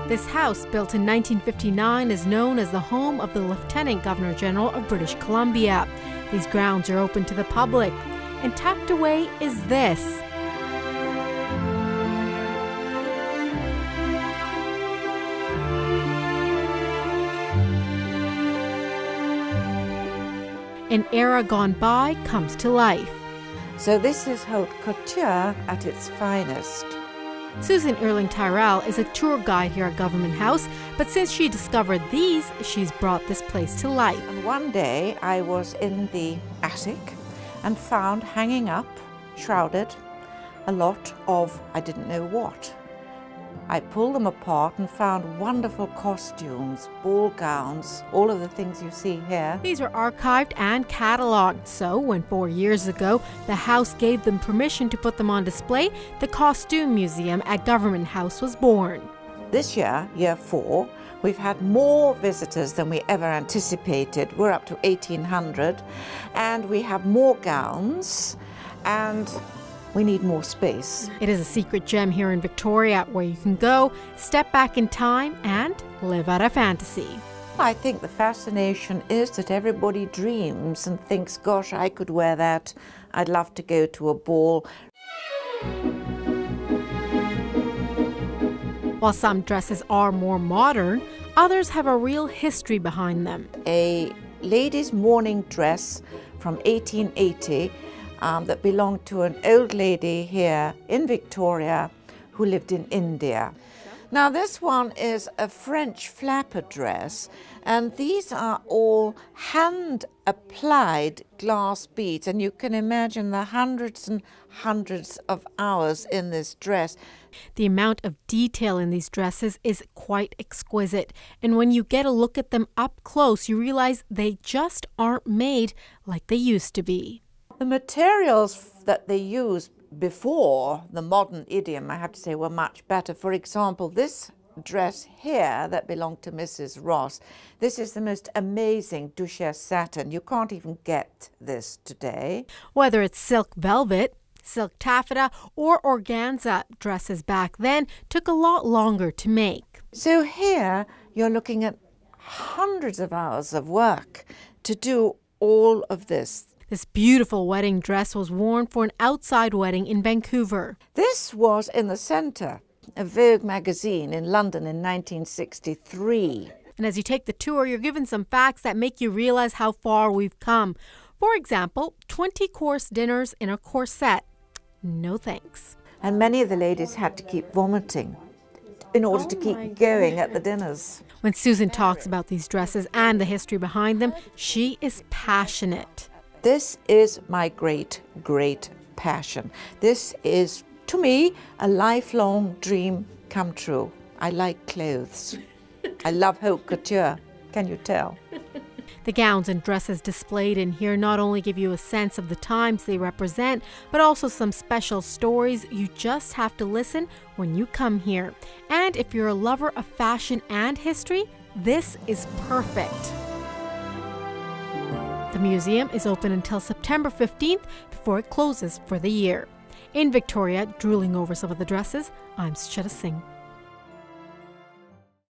This house, built in 1959, is known as the home of the Lieutenant Governor General of British Columbia. These grounds are open to the public. And tucked away is this. An era gone by comes to life. So this is Haute Couture at its finest. Susan Erling-Tyrrell is a tour guide here at Government House, but since she discovered these, she's brought this place to life. And one day I was in the attic and found hanging up, shrouded, a lot of I didn't know what. I pulled them apart and found wonderful costumes, ball gowns, all of the things you see here. These are archived and catalogued, so when 4 years ago the house gave them permission to put them on display, the Costume Museum at Government House was born. This year, year 4, we've had more visitors than we ever anticipated. We're up to 1,800, and we have more gowns, and we need more space. It is a secret gem here in Victoria where you can go, step back in time, and live out a fantasy. I think the fascination is that everybody dreams and thinks, gosh, I could wear that. I'd love to go to a ball. While some dresses are more modern, others have a real history behind them. A lady's morning dress from 1880 that belonged to an old lady here in Victoria who lived in India. Now this one is a French flapper dress, and these are all hand-applied glass beads, and you can imagine the hundreds and hundreds of hours in this dress. The amount of detail in these dresses is quite exquisite, and when you get a look at them up close, you realize they just aren't made like they used to be. The materials that they used before the modern idiom, I have to say, were much better. For example, this dress here that belonged to Mrs. Ross, this is the most amazing Duchesse satin. You can't even get this today. Whether it's silk velvet, silk taffeta, or organza, dresses back then took a lot longer to make. So here you're looking at hundreds of hours of work to do all of this. This beautiful wedding dress was worn for an outside wedding in Vancouver. This was in the centre of Vogue magazine in London in 1963. And as you take the tour, you're given some facts that make you realize how far we've come. For example, 20-course dinners in a corset. No thanks. And many of the ladies had to keep vomiting in order to keep going at the dinners. When Susan talks about these dresses and the history behind them, she is passionate. This is my great, great passion. This is, to me, a lifelong dream come true. I like clothes. I love haute couture. Can you tell? The gowns and dresses displayed in here not only give you a sense of the times they represent, but also some special stories you just have to listen when you come here. And if you're a lover of fashion and history, this is perfect. The museum is open until September 15th before it closes for the year. In Victoria, drooling over some of the dresses, I'm Sucheta Singh.